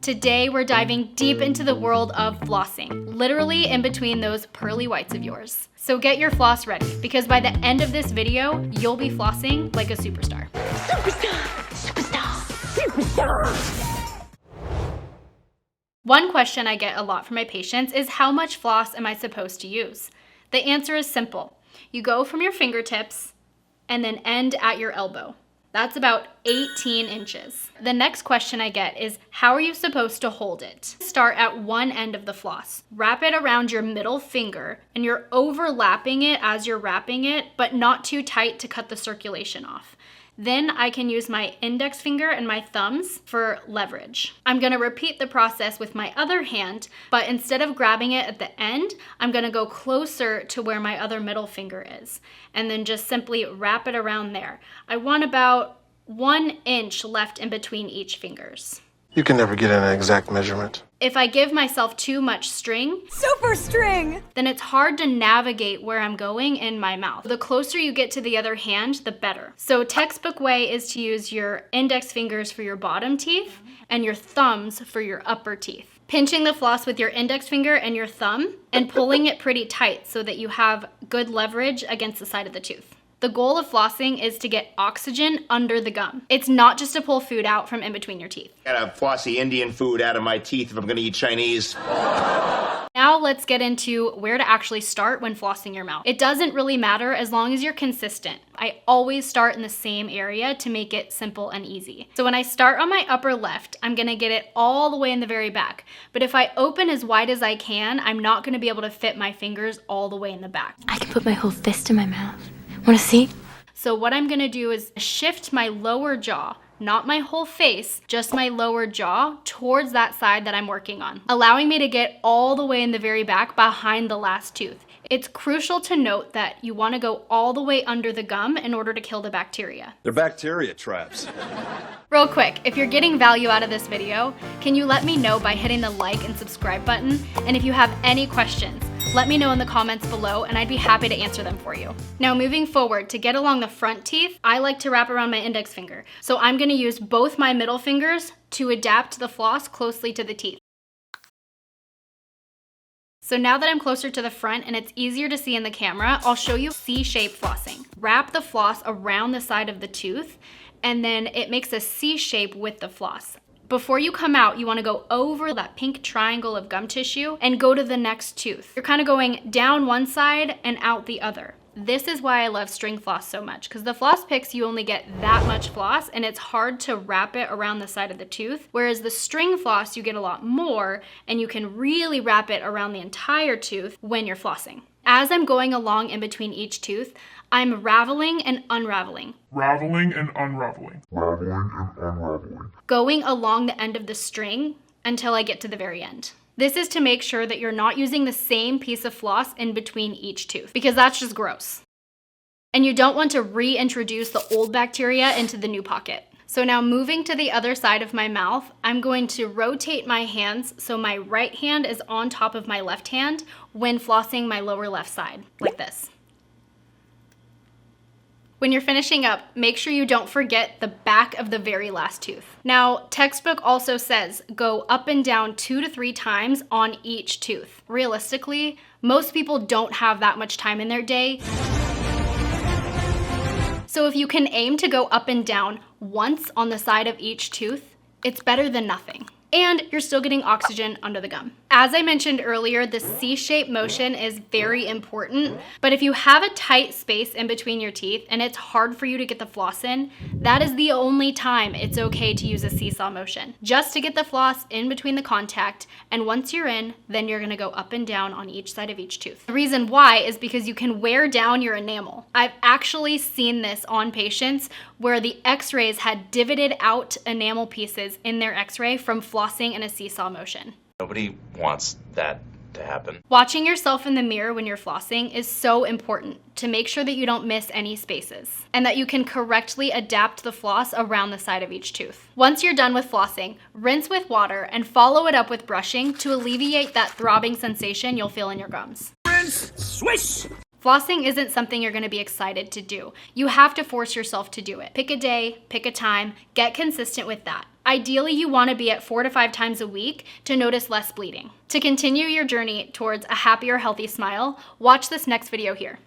Today, we're diving deep into the world of flossing, literally in between those pearly whites of yours. So get your floss ready, because by the end of this video, you'll be flossing like a superstar. Superstar! One question I get a lot from my patients is, how much floss am I supposed to use? The answer is simple. You go from your fingertips and then end at your elbow. That's about 18 inches. The next question I get is, how are you supposed to hold it? Start at one end of the floss. Wrap it around your middle finger, and you're overlapping it as you're wrapping it, but not too tight to cut the circulation off. Then I can use my index finger and my thumbs for leverage. I'm gonna repeat the process with my other hand, but instead of grabbing it at the end, I'm gonna go closer to where my other middle finger is, and then just simply wrap it around there. I want about 1 inch left in between each fingers. You can never get an exact measurement. If I give myself too much string, super string, then it's hard to navigate where I'm going in my mouth. The closer you get to the other hand, the better. So textbook way is to use your index fingers for your bottom teeth and your thumbs for your upper teeth. Pinching the floss with your index finger and your thumb and pulling it pretty tight so that you have good leverage against the side of the tooth. The goal of flossing is to get oxygen under the gum. It's not just to pull food out from in between your teeth. Gotta flossy Indian food out of my teeth if I'm gonna eat Chinese. Now let's get into where to actually start when flossing your mouth. It doesn't really matter as long as you're consistent. I always start in the same area to make it simple and easy. So when I start on my upper left, I'm gonna get it all the way in the very back. But if I open as wide as I can, I'm not gonna be able to fit my fingers all the way in the back. I can put my whole fist in my mouth. Wanna see? So what I'm gonna do is shift my lower jaw, not my whole face, just my lower jaw towards that side that I'm working on, allowing me to get all the way in the very back behind the last tooth. It's crucial to note that you wanna go all the way under the gum in order to kill the bacteria. They're bacteria traps. Real quick, if you're getting value out of this video, can you let me know by hitting the like and subscribe button? And if you have any questions, let me know in the comments below and I'd be happy to answer them for you. Now moving forward, to get along the front teeth, I like to wrap around my index finger. So I'm gonna use both my middle fingers to adapt the floss closely to the teeth. So now that I'm closer to the front and it's easier to see in the camera, I'll show you C-shape flossing. Wrap the floss around the side of the tooth, and then it makes a C shape with the floss. Before you come out, you wanna go over that pink triangle of gum tissue and go to the next tooth. You're kind of going down one side and out the other. This is why I love string floss so much, because the floss picks, you only get that much floss and it's hard to wrap it around the side of the tooth. Whereas the string floss, you get a lot more and you can really wrap it around the entire tooth when you're flossing. As I'm going along in between each tooth, I'm raveling and unraveling. Raveling and unraveling. Raveling and unraveling. Going along the end of the string until I get to the very end. This is to make sure that you're not using the same piece of floss in between each tooth, because that's just gross. And you don't want to reintroduce the old bacteria into the new pocket. So now moving to the other side of my mouth, I'm going to rotate my hands so my right hand is on top of my left hand when flossing my lower left side, like this. When you're finishing up, make sure you don't forget the back of the very last tooth. Now, textbook also says go up and down 2 to 3 times on each tooth. Realistically, most people don't have that much time in their day. So if you can aim to go up and down once on the side of each tooth, it's better than nothing. And you're still getting oxygen under the gum. As I mentioned earlier, the C-shaped motion is very important, but if you have a tight space in between your teeth and it's hard for you to get the floss in, that is the only time it's okay to use a seesaw motion, just to get the floss in between the contact, and once you're in, then you're gonna go up and down on each side of each tooth. The reason why is because you can wear down your enamel. I've actually seen this on patients where the x-rays had divoted out enamel pieces in their x-ray from flossing in a seesaw motion. Nobody wants that to happen. Watching yourself in the mirror when you're flossing is so important to make sure that you don't miss any spaces and that you can correctly adapt the floss around the side of each tooth. Once you're done with flossing, rinse with water and follow it up with brushing to alleviate that throbbing sensation you'll feel in your gums. Rinse, swish! Flossing isn't something you're gonna be excited to do. You have to force yourself to do it. Pick a day, pick a time, get consistent with that. Ideally, you want to be at 4 to 5 times a week to notice less bleeding. To continue your journey towards a happier, healthy smile, watch this next video here.